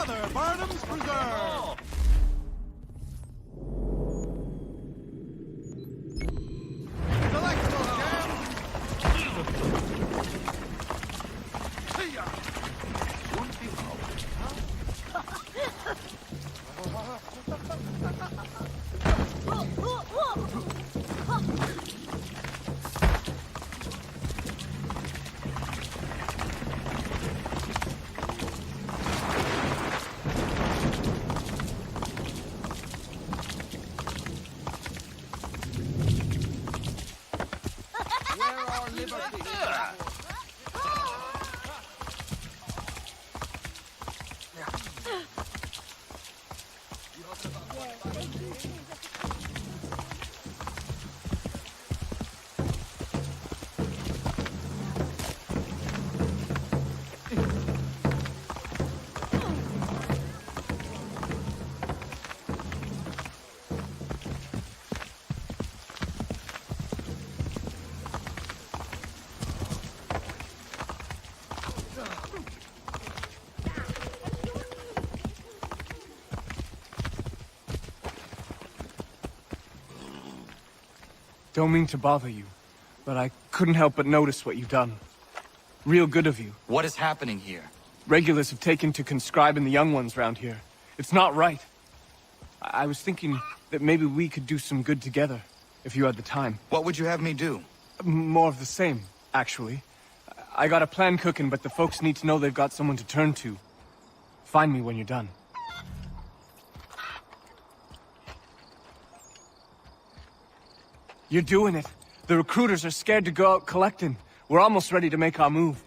Another Barnum's Preserve! Delectable jam! See ya! Won't be Don't mean to bother you, but I couldn't help but notice what you've done. Real good of you. What is happening here? Regulars have taken to conscribing the young ones round here. It's not right. I was thinking that maybe we could do some good together, if you had the time. What would you have me do? More of the same, actually. I got a plan cooking, but the folks need to know they've got someone to turn to. Find me when you're done. You're doing it. The recruiters are scared to go out collecting. We're almost ready to make our move.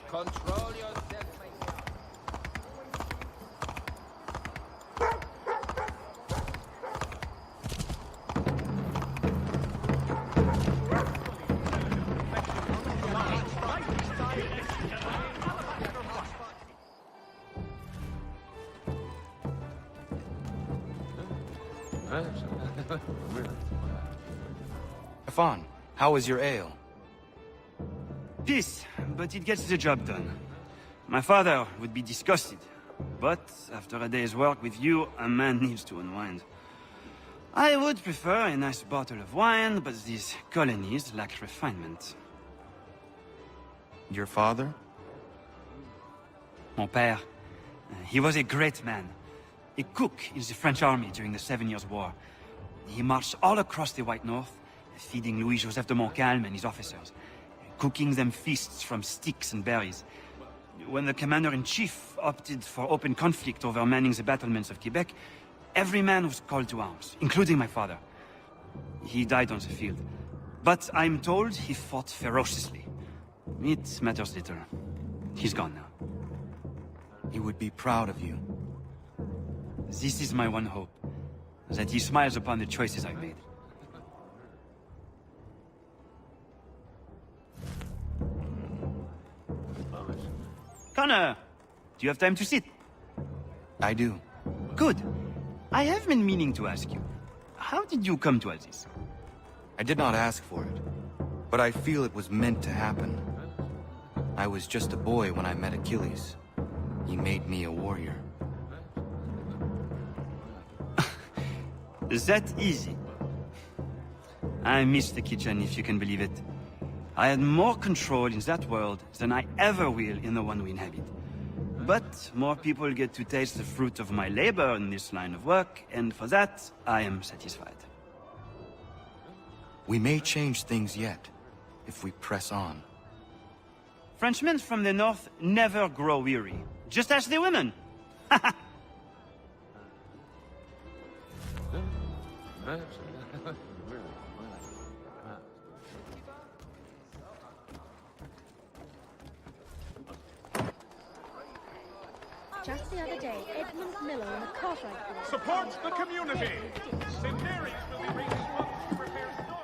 Control yourself, Stefan, how is your ale? Peace, but it gets the job done. My father would be disgusted. But after a day's work with you, a man needs to unwind. I would prefer a nice bottle of wine, but these colonies lack refinement. Your father? Mon père. He was a great man. A cook in the French army during the 7 Years' War. He marched all across the White North, feeding Louis-Joseph de Montcalm and his officers, cooking them feasts from sticks and berries. When the commander-in-chief opted for open conflict over manning the battlements of Quebec, every man was called to arms, including my father. He died on the field. But I'm told he fought ferociously. It matters little. He's gone now. He would be proud of you. This is my one hope, that he smiles upon the choices I've made. Connor, do you have time to sit? I do. Good. I have been meaning to ask you, how did you come to all this? I did not ask for it. But I feel it was meant to happen. I was just a boy when I met Achilles. He made me a warrior. That easy. I miss the kitchen, if you can believe it. I had more control in that world than I ever will in the one we inhabit. But more people get to taste the fruit of my labor in this line of work, and for that, I am satisfied. We may change things yet, if we press on. Frenchmen from the north never grow weary. Just ask the women. Just the other day, Edmund Miller and a Cartwright boy... Support the community! St. Mary's will be raising funds to repair storm.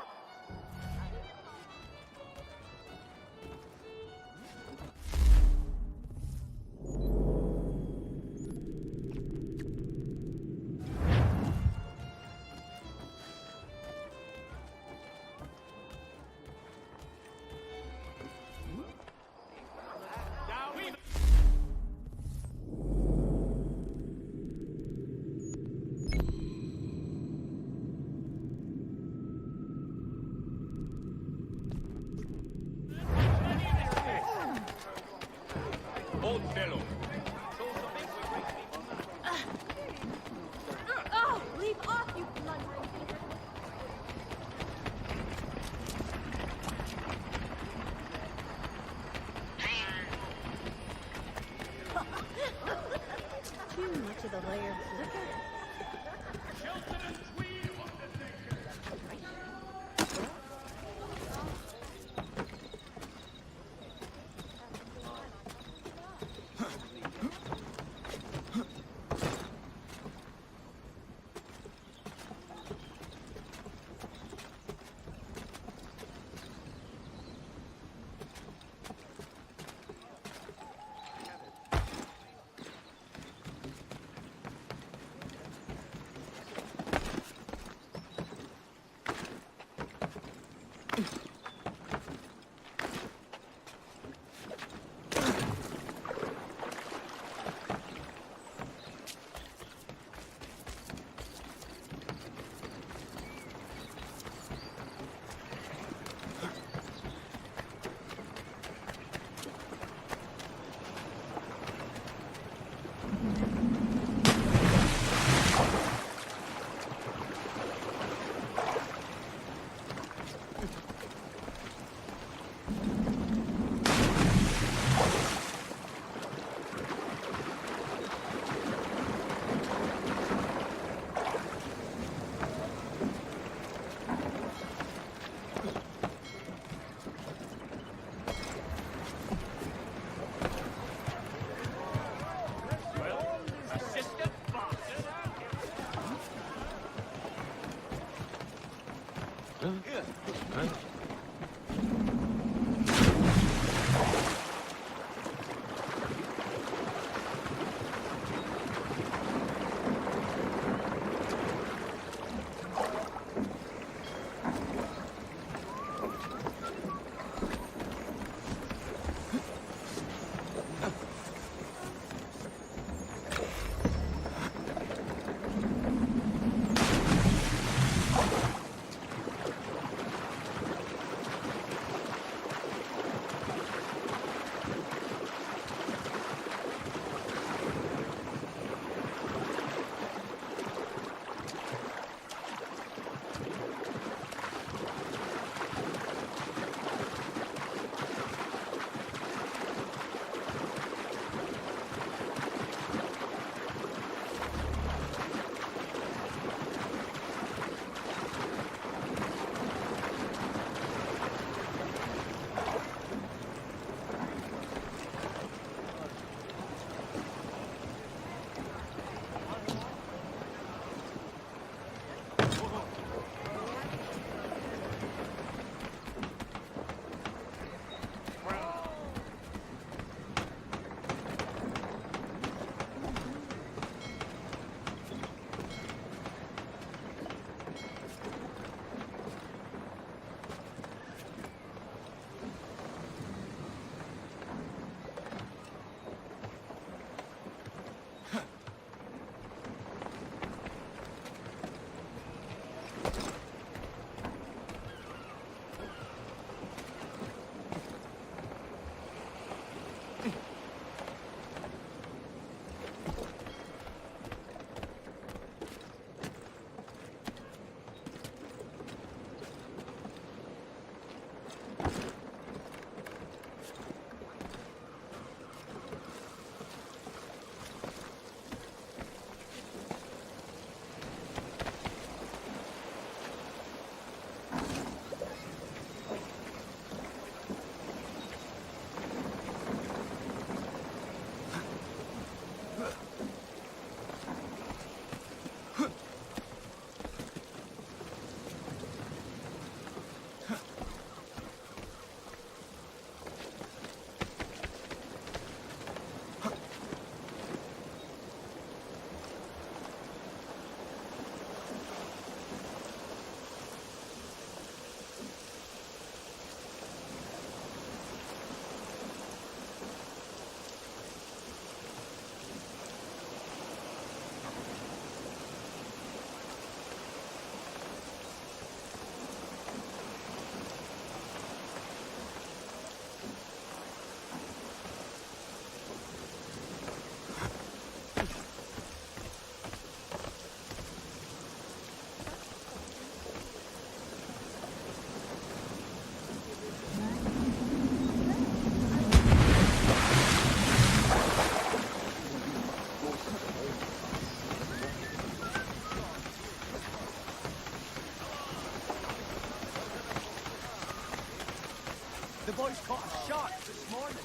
Old fellow. Oh, leave off, you blundering! Too much of the layered liquor. The boys caught a shark this morning.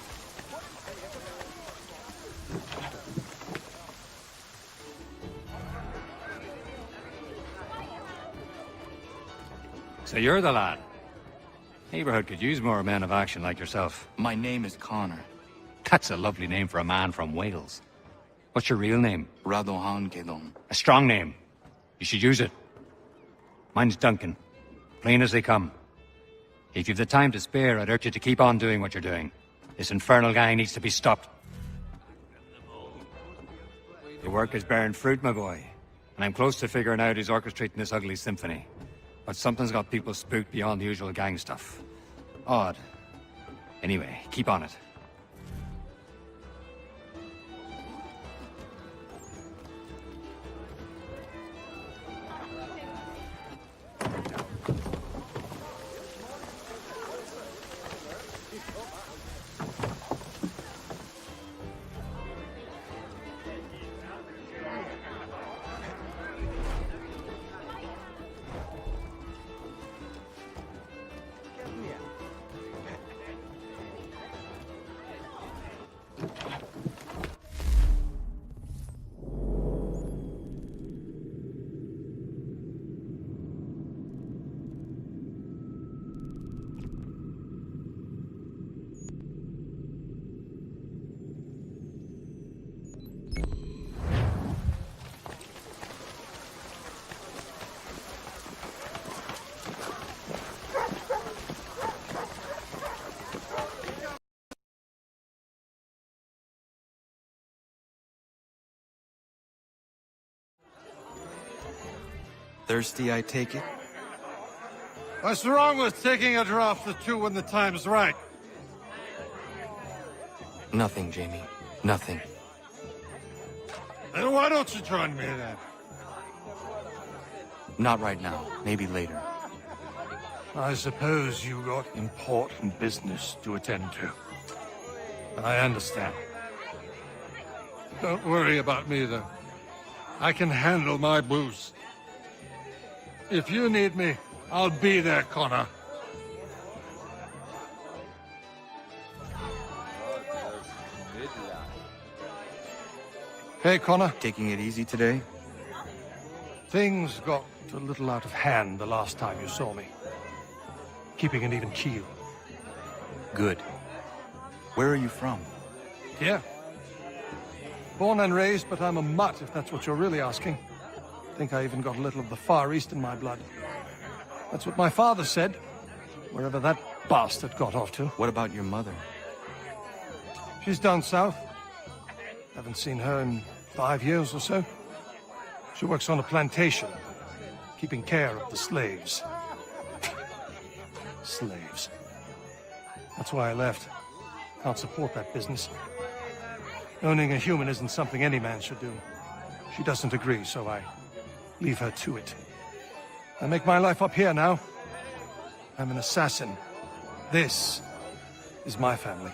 So you're the lad. Neighborhood could use more men of action like yourself. My name is Connor. That's a lovely name for a man from Wales. What's your real name? Radohan Kedon. A strong name. You should use it. Mine's Duncan. Plain as they come. If you've the time to spare, I'd urge you to keep on doing what you're doing. This infernal gang needs to be stopped. Your work is bearing fruit, my boy. And I'm close to figuring out who's orchestrating this ugly symphony. But something's got people spooked beyond the usual gang stuff. Odd. Anyway, keep on it. Thirsty, I take it? What's wrong with taking a draft or two when the time's right? Nothing, Jamie. Nothing. Then why don't you join me then? Not right now. Maybe later. I suppose you got important business to attend to. I understand. Don't worry about me, though. I can handle my booze. If you need me, I'll be there, Connor. Hey, Connor. Taking it easy today? Things got a little out of hand the last time you saw me. Keeping an even keel. Good. Where are you from? Yeah. Born and raised, but I'm a mutt, if that's what you're really asking. Think I even got a little of the Far East in my blood. That's what my father said, wherever that bastard got off to. What about your mother? She's down south. Haven't seen her in 5 years or so. She works on a plantation, keeping care of the slaves. Slaves. That's why I left. Can't support that business. Owning a human isn't something any man should do. She doesn't agree, so I leave her to it. I make my life up here now. I'm an assassin. This is my family.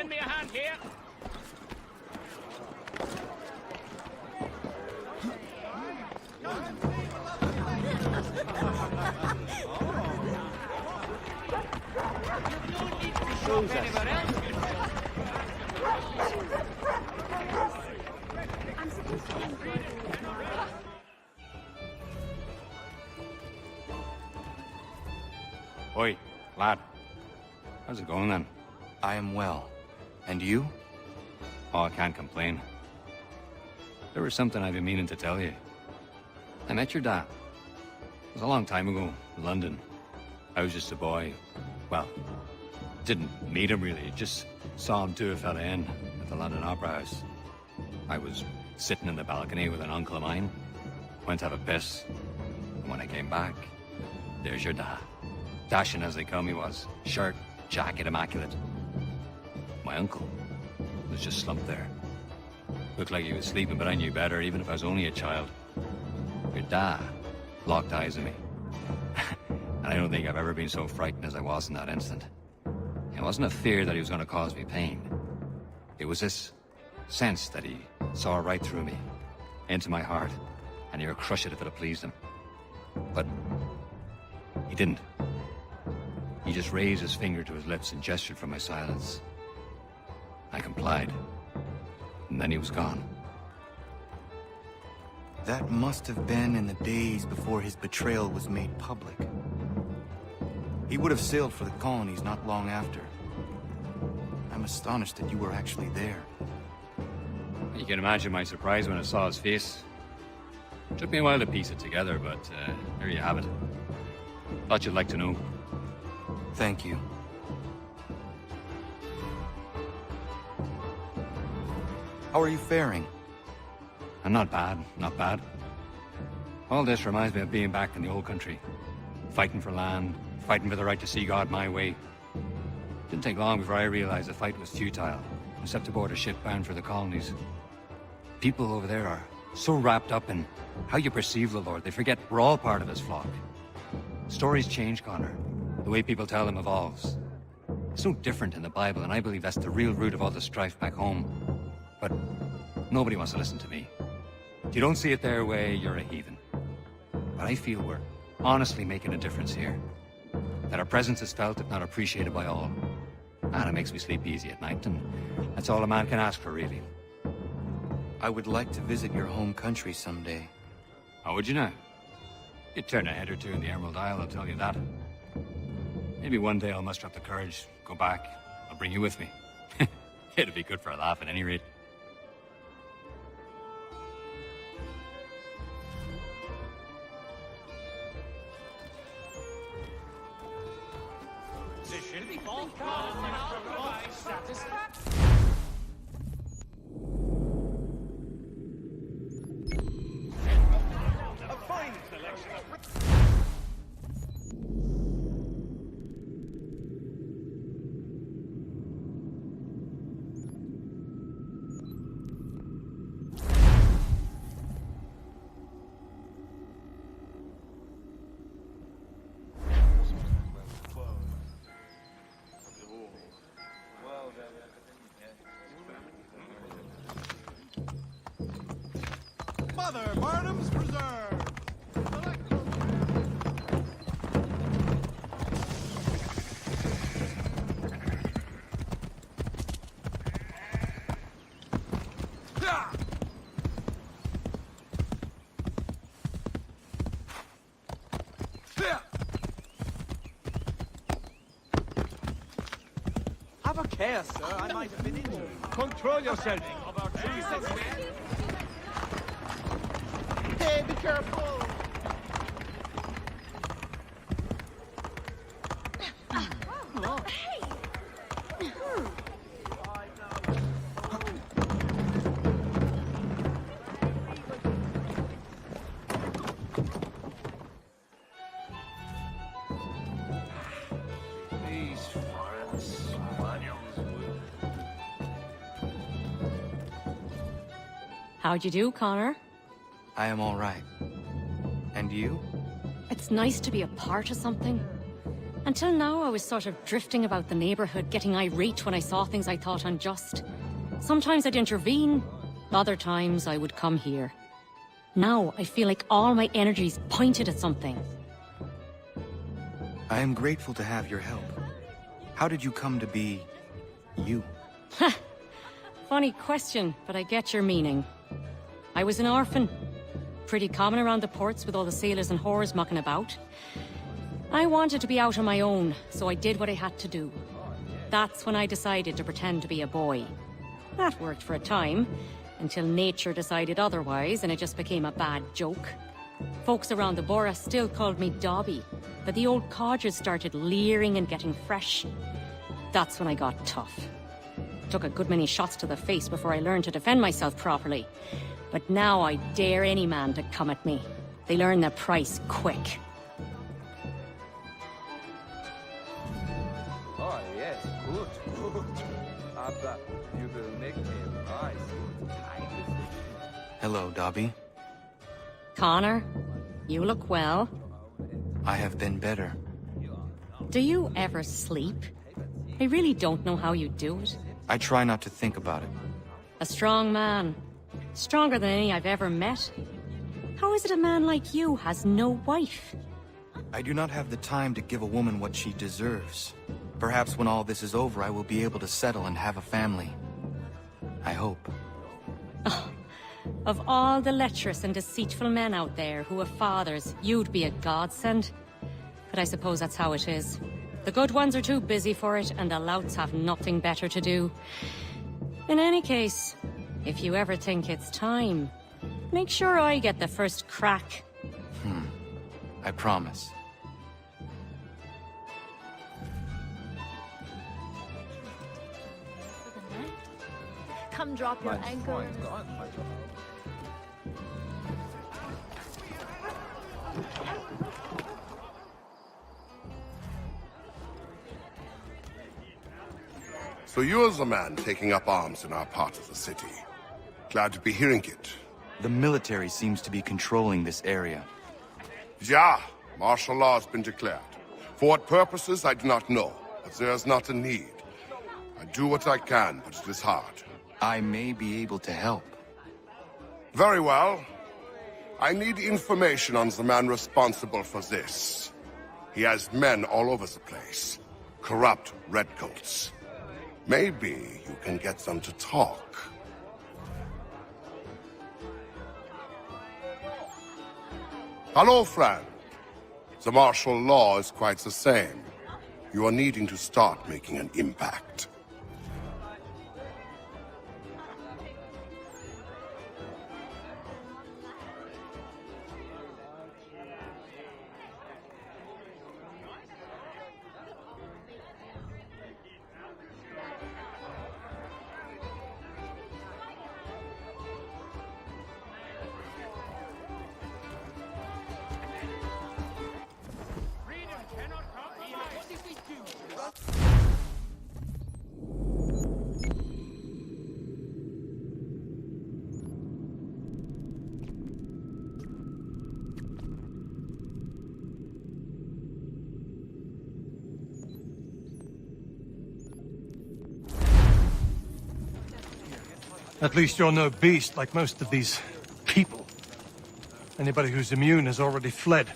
lend me a hand here? I'm supposed to be embroidering. Oi, lad. How's it going then? I am well. And you? Oh, I can't complain. There was something I've been meaning to tell you. I met your dad. It was a long time ago, in London. I was just a boy. Well, didn't meet him really, just saw him do a fella in at the London Opera House. I was sitting in the balcony with an uncle of mine. Went to have a piss. And when I came back, there's your dad. Dashing as they come he was. Shirt, jacket, immaculate. My uncle was just slumped there. Looked like he was sleeping, but I knew better, even if I was only a child. Your dad locked eyes on me. And I don't think I've ever been so frightened as I was in that instant. It wasn't a fear that he was going to cause me pain. It was this sense that he saw right through me, into my heart, and he would crush it if it pleased him. But he didn't. He just raised his finger to his lips and gestured for my silence. I complied. And then he was gone. That must have been in the days before his betrayal was made public. He would have sailed for the colonies not long after. I'm astonished that you were actually there. You can imagine my surprise when I saw his face. Took me a while to piece it together, but there you have it. Thought you'd like to know. Thank you. How are you faring? I'm not bad, not bad. All this reminds me of being back in the old country. Fighting for land, fighting for the right to see God my way. Didn't take long before I realized the fight was futile, except aboard a ship bound for the colonies. People over there are so wrapped up in how you perceive the Lord, they forget we're all part of his flock. Stories change, Connor. The way people tell them evolves. It's no different in the Bible, and I believe that's the real root of all the strife back home. But nobody wants to listen to me. If you don't see it their way, you're a heathen. But I feel we're honestly making a difference here. That our presence is felt, if not appreciated by all. And it makes me sleep easy at night, and that's all a man can ask for, really. I would like to visit your home country someday. How would you now? You'd turn a head or two in the Emerald Isle, I'll tell you that. Maybe one day I'll muster up the courage, go back. I'll bring you with me. It'd be good for a laugh at any rate. A fine selection. Mother Barnum's Preserve! Have a care, sir. I might have been injured. Control yourself. Hey, be careful! These foreign spaniels would... How'd you do, Connor? I am all right. And you? It's nice to be a part of something. Until now, I was sort of drifting about the neighborhood, getting irate when I saw things I thought unjust. Sometimes I'd intervene, other times I would come here. Now, I feel like all my energy's pointed at something. I am grateful to have your help. How did you come to be... you? Funny question, but I get your meaning. I was an orphan. Pretty common around the ports with all the sailors and whores mucking about. I wanted to be out on my own, so I did what I had to do. That's when I decided to pretend to be a boy. That worked for a time, until nature decided otherwise and it just became a bad joke. Folks around the borough still called me Dobby, but the old codgers started leering and getting fresh. That's when I got tough. Took a good many shots to the face before I learned to defend myself properly. But now I dare any man to come at me. They learn their price quick. Oh, yes, good, good. Aber you will make me nice. Hello, Dobby. Connor, you look well. I have been better. Do you ever sleep? I really don't know how you do it. I try not to think about it. A strong man. Stronger than any I've ever met. How is it a man like you has no wife? I do not have the time to give a woman what she deserves. Perhaps when all this is over, I will be able to settle and have a family. I hope. Oh, of all the lecherous and deceitful men out there who have fathers, you'd be a godsend. But I suppose that's how it is. The good ones are too busy for it, and the louts have nothing better to do. In any case, if you ever think it's time, make sure I get the first crack. I promise. Come drop your anchor. So you're the man taking up arms in our part of the city. Glad to be hearing it. The military seems to be controlling this area. Yeah, martial law has been declared. For what purposes, I do not know, but there is not a need. I do what I can, but it is hard. I may be able to help. Very well. I need information on the man responsible for this. He has men all over the place. Corrupt redcoats. Maybe you can get them to talk. Hello, friend. The martial law is quite the same. You are needing to start making an impact. At least you're no beast like most of these people. Anybody who's immune has already fled.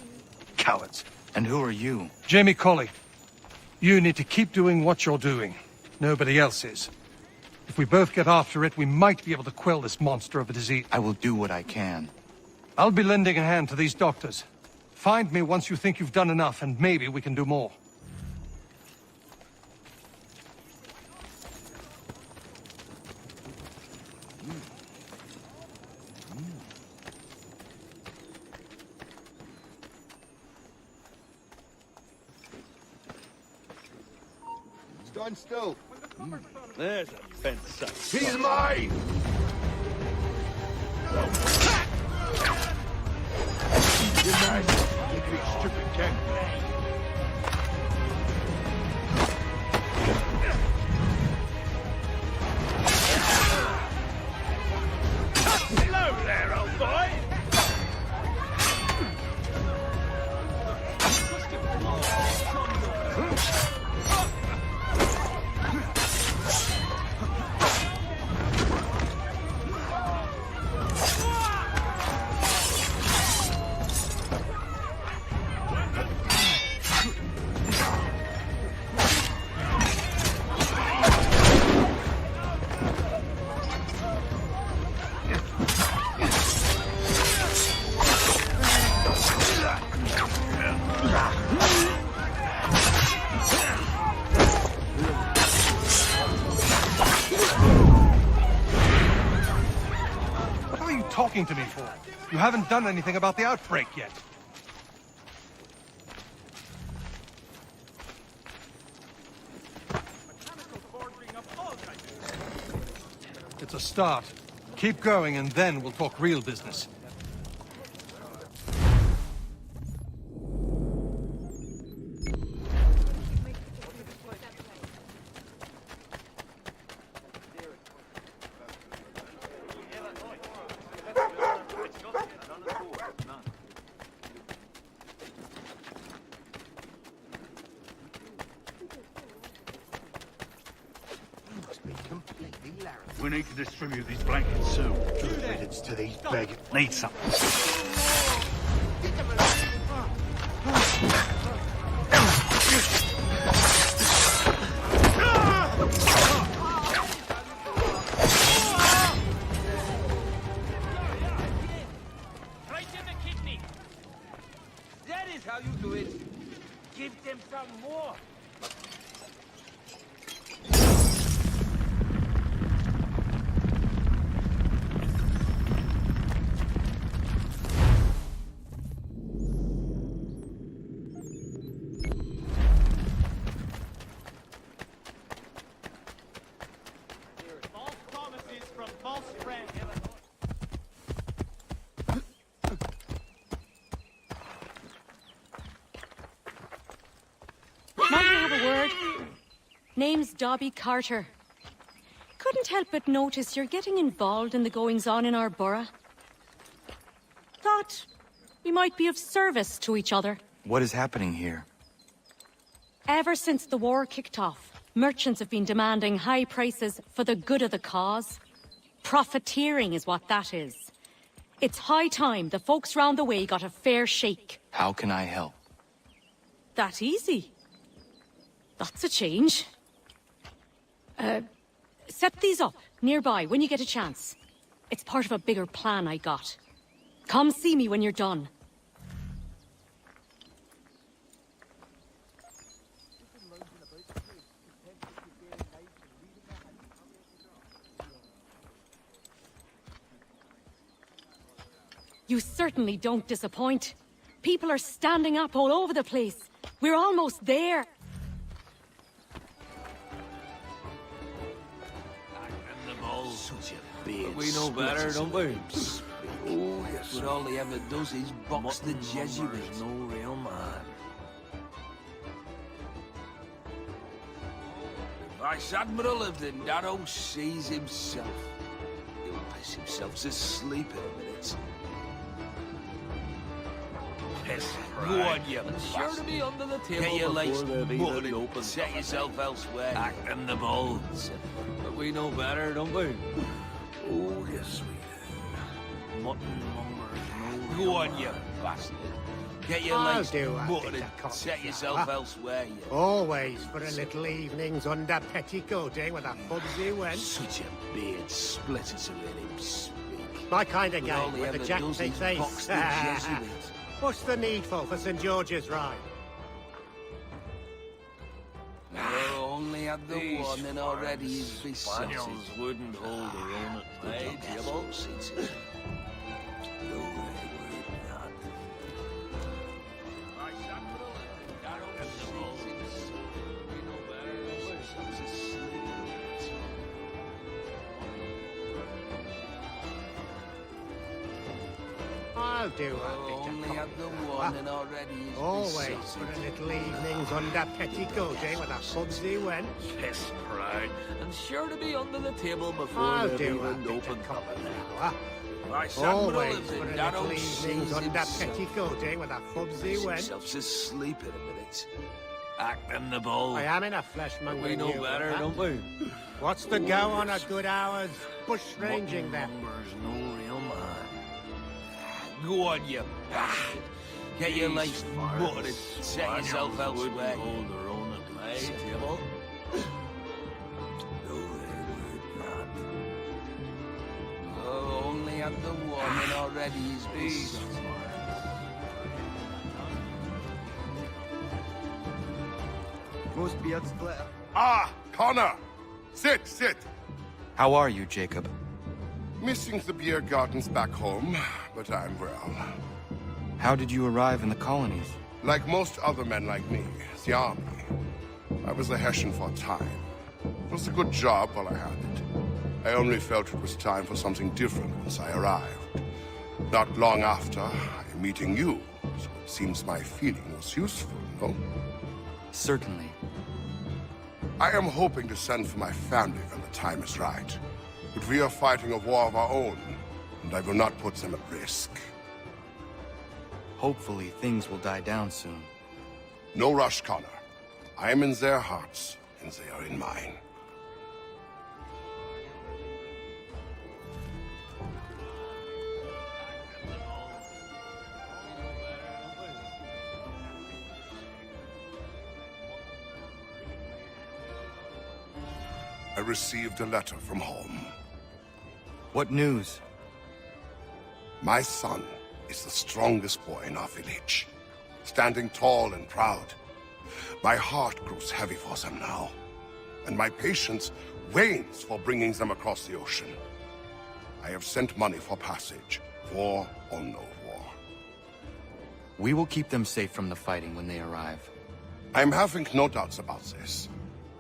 Cowards. And who are you? Jamie Colley. You need to keep doing what you're doing. Nobody else is. If we both get after it, we might be able to quell this monster of a disease. I will do what I can. I'll be lending a hand to these doctors. Find me once you think you've done enough, and maybe we can do more. Stand still. There's a fence. He's mine! You nice. You stupid cat. Hello there, old boy! talking to me for? You haven't done anything about the outbreak yet. It's a start. Keep going, and then we'll talk real business. We need to distribute these blankets soon. Good riddance to these beggars. Need some. Right in the kidney. That is how you do it. Give them some more. False promises from false friends. Might I have a word? Name's Dobby Carter. Couldn't help but notice you're getting involved in the goings-on in our borough. Thought we might be of service to each other. What is happening here? Ever since the war kicked off, merchants have been demanding high prices for the good of the cause. Profiteering is what that is. It's high time the folks round the way got a fair shake. How can I help? That easy. That's a change. Set these up nearby when you get a chance. It's part of a bigger plan I got. Come see me when you're done. You certainly don't disappoint. People are standing up all over the place. We're almost there. But we know better, don't we? Oh, yes. But all he ever does is box the Jesuits. No real man. If Vice Admiral of the Narrow Seas himself, he'll piss himself to sleep in a minute. Go on, you Sure to be under the table get your before legs they've even mud and opened. set yourself elsewhere. Act in the balls. But we know better, don't we? Oh, yes, we do. Mutton mongers, no Go real on, man. you bastard. Get your I'll legs do mud it, and Cock. set yourself elsewhere, you. Always for a little evenings under petticoating with a fubsy wench. Such a beard splitter to hear him speak. My kind of But all game, he where ever the jack does takes is box ace. the Jesuit. What's the needful for St. George's Ride? Oh, only had the These one and already he's besotted. Spaniels wouldn't hold their own at Hey, play, devil. devil. No, they would not. Vice Admiral of the Narrow Seas. We know better than ourselves asleep. I'll do Oh, it. only had the one and already he's Always besotted. for a little evenings under petticoating with a fubsy wench. Piss proud. And sure to be under the table before I'll they've do even it. opened. Vice Admiral Always of for the a Narrow little Seas evenings under himself. petticoating with a fubsy Piss wench. himself to sleep in a minute. Act in the ball. I am in a fleshmonger. We know better, don't we? What's the go on a good hour's bush ranging there? Mongers, no real man. Go on, you bastard. Get your legs mud and set yourself elsewhere. Wouldn't hold their own at play, devil. No, they would not. Oh, only had the one and already he's besotted. Most beards glitter. Ah, Connor! Sit, sit! How are you, Jacob? Missing the beer gardens back home, but I'm well. How did you arrive in the colonies? Like most other men like me, the army. I was a Hessian for a time. It was a good job while I had it. I only felt it was time for something different once I arrived. Not long after, meeting you, so it seems my feeling was useful, no? Certainly. I am hoping to send for my family when the time is right. But we are fighting a war of our own, and I will not put them at risk. Hopefully, things will die down soon. No rush, Connor. I am in their hearts, and they are in mine. I received a letter from home. What news? My son is the strongest boy in our village, standing tall and proud. My heart grows heavy for them now, and my patience wanes for bringing them across the ocean. I have sent money for passage, war or no war. We will keep them safe from the fighting when they arrive. I'm having no doubts about this.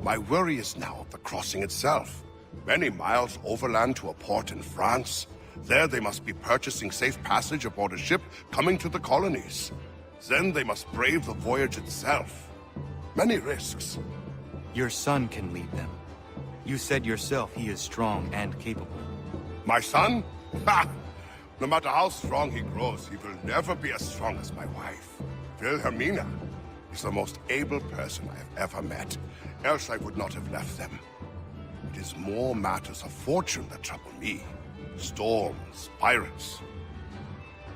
My worry is now of the crossing itself. Many miles overland to a port in France. There they must be purchasing safe passage aboard a ship coming to the colonies. Then they must brave the voyage itself. Many risks. Your son can lead them. You said yourself he is strong and capable. My son? Ha! No matter how strong he grows, he will never be as strong as my wife. Wilhelmina is the most able person I have ever met. Else I would not have left them. It is more matters of fortune that trouble me. Storms, pirates.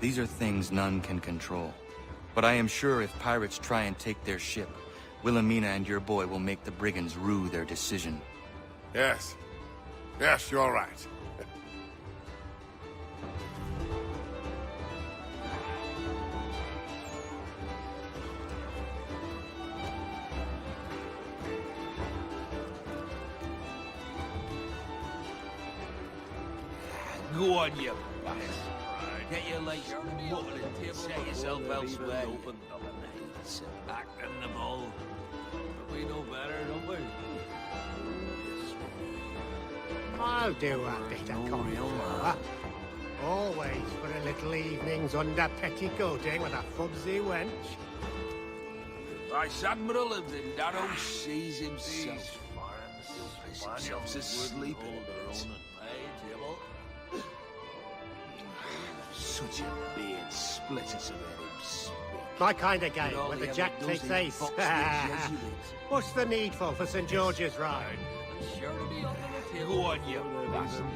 These are things none can control. But I am sure if pirates try and take their ship, Wilhelmina and your boy will make the brigands rue their decision. Yes. Yes, you're right. Go on, you bastard. Get your legs muttered and set yourself elsewhere. Back in the ball. But we know better, don't we? I'll do a bit of convo. Always for a little evenings under petticoating with a fubsy wench. Vice Admiral lived in narrow seas himself. Piss himself to sleep in it. Such a beard split as a head. My kind of game, where the jack takes ace. What's the needful for St. George's Ride? Go on, you bastard.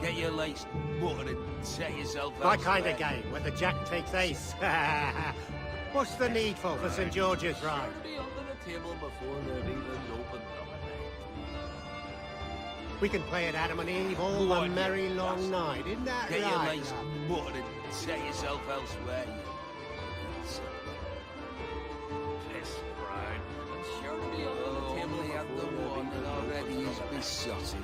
Get your legs muttered and set yourself My kind of game, where the jack takes ace. What's the needful for St. George's Ride? We can play at Adam and Eve all the merry long night, isn't that right? Get your legs muttered and set yourself elsewhere. Yes, right. Oh, only have the one that already is besotted.